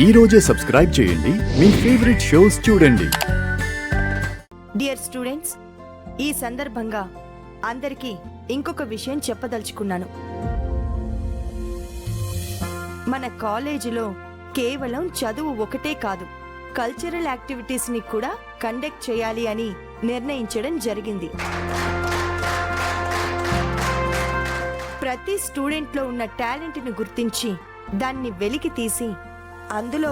ఈ రోజే సబ్స్క్రైబ్ చేయండి, మీ ఫేవరెట్ షోస్ చూడండి. డియర్ స్టూడెంట్స్, ఈ సందర్భంగా అందరికీ ఇంకొక విషయం చెప్పదలుచుకున్నాను. మన కాలేజీలో కేవలం చదువు ఒకటే కాదు, కల్చరల్ యాక్టివిటీస్ని కూడా కండక్ట్ చేయాలి అని నిర్ణయించడం జరిగింది. ప్రతి స్టూడెంట్లో ఉన్న టాలెంట్ని గుర్తించి దాన్ని వెలికి తీసి అందులో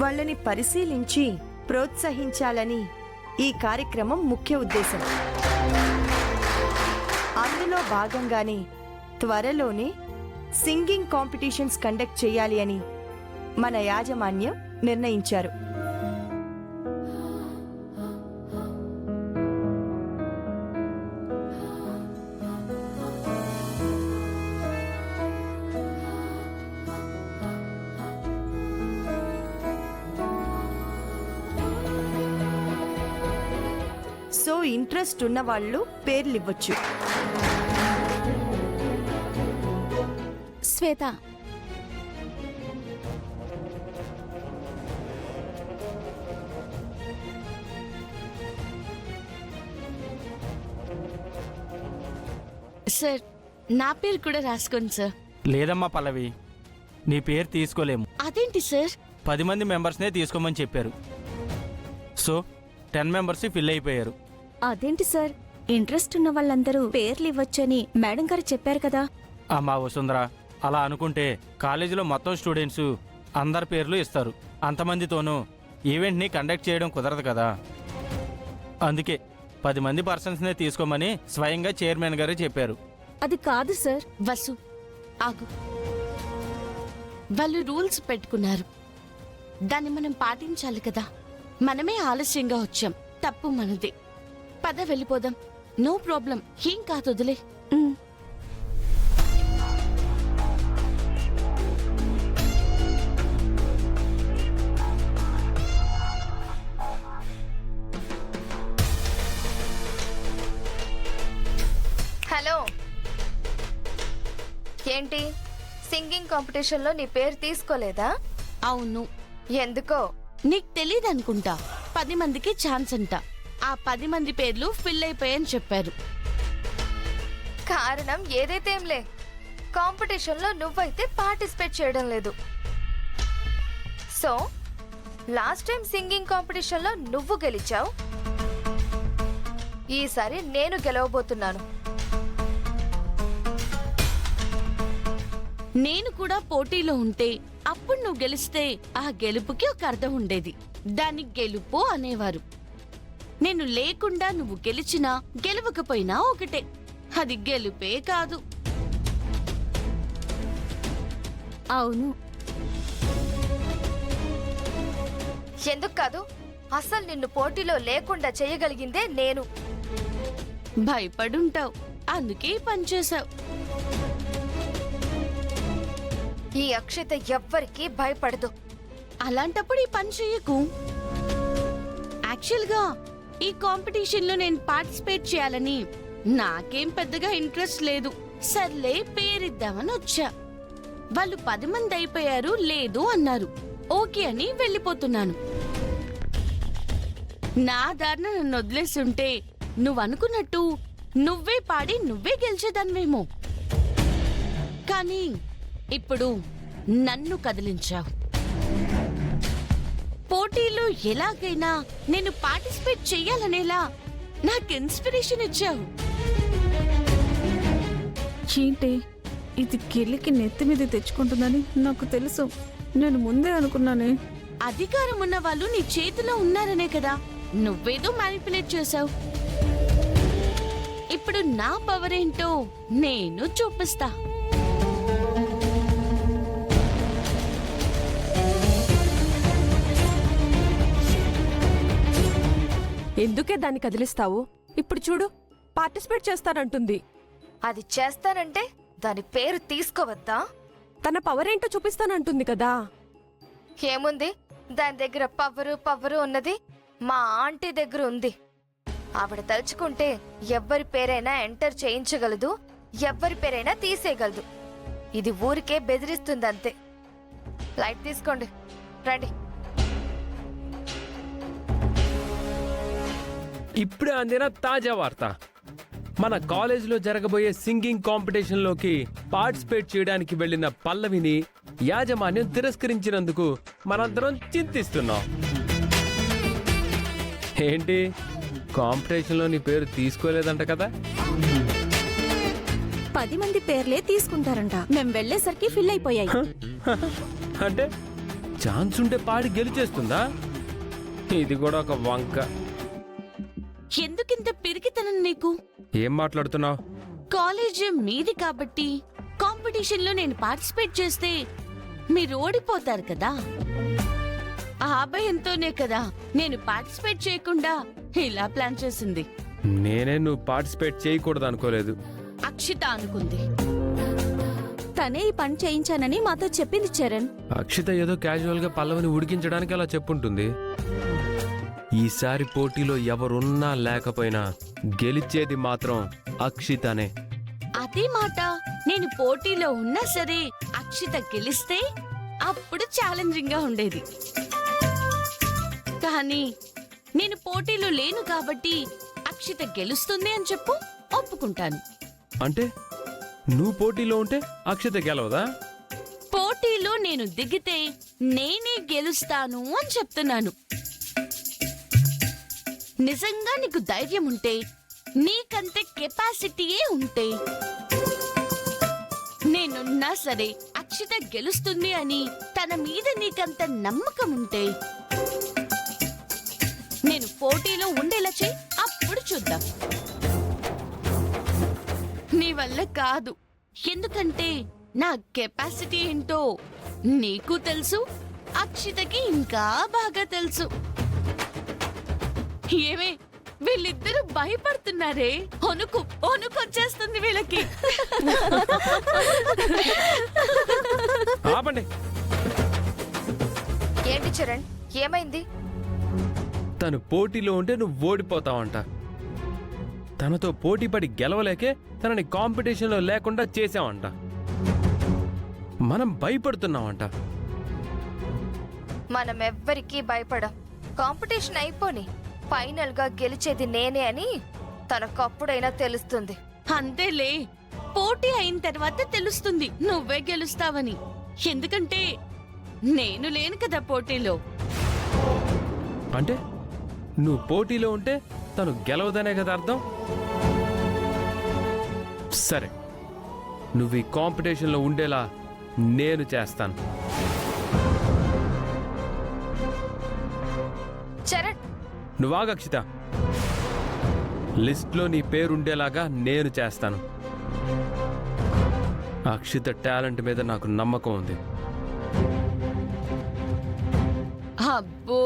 వాళ్ళని పరిశీలించి ప్రోత్సహించాలని ఈ కార్యక్రమం ముఖ్య ఉద్దేశం. అందులో భాగంగానే త్వరలోనే సింగింగ్ కాంపిటీషన్స్ కండక్ట్ చేయాలి అని మన యాజమాన్యం నిర్ణయించారు. సో ఇంట్రెస్ట్ ఉన్న వాళ్ళు పేర్లు ఇవ్వచ్చు. శ్వేత, సార్ నా పేరు కూడా రాసుకోండి సార్. లేదమ్మా పల్లవి, నీ పేరు తీసుకోలేము. అదేంటి సార్? 10 మంది మెంబర్స్నే తీసుకోమని చెప్పారు. సో 10 మెంబర్స్ ఫిల్ అయిపోయారు. అదేంటి సార్, ఇంట్రెస్ట్ ఉన్న వాళ్ళందరూ పేర్లు ఇవ్వచ్చని మేడం గారు చెప్పారు కదా. అమ్మా వసుంధర, అలా అనుకుంటే కాలేజీలో మొత్తం స్టూడెంట్స్ అందరి పేర్లు ఇస్తారు. అంతమందితోనూ ఈవెంట్ని కండక్ట్ చేయడం కుదరదు కదా. అందుకే 10 మంది పర్సన్స్నే తీసుకోమని స్వయంగా చైర్మన్ గారే చెప్పారు. అది కాదు సార్. వసు, ఆగు. వాళ్ళు రూల్స్ పెట్టుకున్నారు, దాన్ని మనం పాటించాలి కదా. మనమే ఆలస్యంగా వచ్చాం, తప్పు మనదే. పద వెళ్ళిపోదాం. నో ప్రాబ్లం, ఏం కాదు, వదిలే. హలో, ఏంటి సింగింగ్ కాంపిటీషన్లో నీ పేరు తీసుకోలేదా? అవును. ఎందుకో నీకు తెలీదనుకుంటా. 10 మందికి ఛాన్స్ అంట. ఆ 10 మంది పేర్లు ఫిల్ అయిపోయాయని చెప్పారు. కారణం ఏదైతే ఏంలే, కాంపిటీషన్లో నువ్వైతే పార్టిసిపేట్ చేయడం లేదు. సో లాస్ట్ టైం సింగింగ్ కాంపిటీషన్లో నువ్వు గెలిచావు, ఈసారి నేను గెలవబోతున్నాను. నేను కూడా పోటీలో ఉంటే అప్పుడు నువ్వు గెలిస్తే ఆ గెలుపుకి ఒక అర్థం ఉండేది. దాన్ని గెలుపు అనేవారు. నేను లేకుండా నువ్వు గెలిచినా గెలవకపోయినా ఒకటే, అది గెలుపే కాదు. అవును. ఎందుకు కాదు? అసలు నిన్ను పోటీలో లేకుండా చేయగలిగిందే నేను. భయపడుంటావు, అందుకే పనిచేశావు. ఈ అక్షిత ఎవ్వరికీ భయపడదు. అలాంటప్పుడు ఈ పని చెయ్యకు. యాక్చువల్గా ఈ కాంపిటీషన్లో నేను పార్టిసిపేట్ చేయాలని నాకేం పెద్దగా ఇంట్రెస్ట్ లేదు. సర్లే పేరిద్దామని వచ్చా. వాళ్ళు 10 మంది అయిపోయారు, లేదు అన్నారు. ఓకే అని వెళ్ళిపోతున్నాను. నా దారిన నన్ను వదిలేస్తుంటే నువ్వు అనుకున్నట్టు నువ్వే పాడి నువ్వే గెలిచేదాన్నేమో. కానీ ఇప్పుడు నన్ను కదిలించావు. పోటీలో ఎలాగైనా నేను పార్టిసిపేట్ చెయ్యాలనేలా నాకు ఇన్స్పిరేషన్ ఇచ్చావు. ఏంటి ఇది, కిల్లికి నెత్తి మీద తెచ్చుకుంటుందని నాకు తెలుసు. నేను ముందే అనుకున్నానే. అధికారం ఉన్న వాళ్ళు నీ చేతిలో ఉన్నారనే కదా నువ్వేదో మ్యానిపులేట్ చేశావు. ఇప్పుడు నా పవర్ ఏంటో నేను చూపిస్తా. ఎందుకే దాన్ని కదిలిస్తావు? ఇప్పుడు చూడు, పార్టిసిపేట్ చేస్తానంటుంది. అది చేస్తానంటే దాని పేరు తీసుకోవద్దా? తన పవర్ ఏంటో చూపిస్తానంటుంది కదా. ఏముంది, దాని దగ్గర పవరు ఉన్నది మా ఆంటీ దగ్గర ఉంది. ఆవిడ తలుచుకుంటే ఎవ్వరి పేరైనా ఎంటర్ చేయించగలదు, ఎవ్వరి పేరైనా తీసేయగలదు. ఇది ఊరికే బెదిరిస్తుందంతే. లైట్ తీసుకోండి. రండి. ఇప్పుడే అందిన తాజా వార్త. మన కాలేజీలో జరగబోయే సింగింగ్ కాంపిటీషన్లోకి పార్టిసిపేట్ చేయడానికి వెళ్లిన పల్లవిని యాజమాన్యం తిరస్కరించినందుకు మనందరం చింతిస్తున్నాం. ఏంటి, కాంపిటీషన్లో నీ పేరు తీసుకోలేదంట కదా? 10 మంది పేర్లే తీసుకుంటారంట. మేం వెళ్లేసరికి ఫిల్ అయిపోయాయి. అంటే ఛాన్స్ ఉంటే పాడి గెలిచేస్తుందా? ఇది కూడా ఒక వంక. ఎందుకింత పిరికితనం నీకు? ఏం మాట్లాడుతున్నావు? కాలేజ్ మీది కాబట్టి కాంపిటీషన్లో నేను పార్టిసిపేట్ చేస్తే మీరు ఓడిపోతారు కదా. ఆ భయంతోనే కదా నేను పార్టిసిపేట్ చేయకుండా ఇలా ప్లాన్ చేసింది. నేనే నువ్వు పార్టిసిపేట్ చేయకూడదు అనుకోలేదు. అక్షిత అనుకుంది. తనే ఈ పని చేయించానని మాతో చెప్పింది చరణ్. అక్షిత ఏదో క్యాజువల్ గా పల్లవిని ఉడికించడానికి అలా చెప్పుంటుంది. ఈసారి పోటీలో ఎవరున్నా లేకపోయినా గెలిచేది మాత్రం అక్షితనే. అదే మాట నేను పోటీలో ఉన్నా సరే అక్షిత గెలిస్తే అప్పుడు ఛాలెంజింగ్ గా ఉండేది. కానీ నేను పోటీలో లేను కాబట్టి అక్షిత గెలుస్తుంది అని చెప్పు, ఒప్పుకుంటాను. అంటే నువ్వు పోటీలో ఉంటే అక్షిత గెలవదా? పోటీలో నేను దిగితే నేనే గెలుస్తాను అని చెప్తున్నాను. నిజంగా నీకు ధైర్యం ఉంటే, నీకంతే కెపాసిటీయే ఉంటే, నేనున్నా సరే అక్షిత గెలుస్తుంది అని తన మీద నీకంత నమ్మకం ఉంటే నేను పోటీలో ఉండేలా చెయ్యి, అప్పుడు చూద్దాం. నీ వల్ల కాదు. ఎందుకంటే నా కెపాసిటీ ఏంటో నీకు తెలుసు, అక్షితకి ఇంకా బాగా తెలుసు. ఏమే, వీళ్ళిద్దరూ భయపడుతున్నారే. వణుకొచ్చేస్తుంది వీళ్ళకి. ఆపండి. ఏంటి చరణ్, ఏమైంది? తను పోటీలో ఉంటే నువ్వు ఓడిపోతావంట. తనతో పోటీపడి గెలవలేకే తనని కాంపిటీషన్లో లేకుండా చేసావంట. మనం భయపడుతున్నామంట. మనం ఎవ్వరికీ భయపడం. కాంపిటీషన్ అయిపోని ఫైనల్ గా గెలిచేది నేనే అని తనకప్పుడైనా తెలుస్తుంది. అంతేలే, పోటీ అయిన తర్వాత తెలుస్తుంది నువ్వే గెలుస్తావని. ఎందుకంటే నేను లేను కదా పోటీలో. అంటే నువ్వు పోటీలో ఉంటే తను గెలవదనే కదా అర్థం? సరే, నువ్వు ఈ కాంపిటీషన్లో ఉండేలా నేను చేస్తాను. చరణ్, నువ్వు ఆగు అక్షిత. లిస్ట్లో నీ పేరుండేలాగా నేను చేస్తాను. అక్షిత టాలెంట్ మీద నాకు నమ్మకం ఉంది. అబ్బో,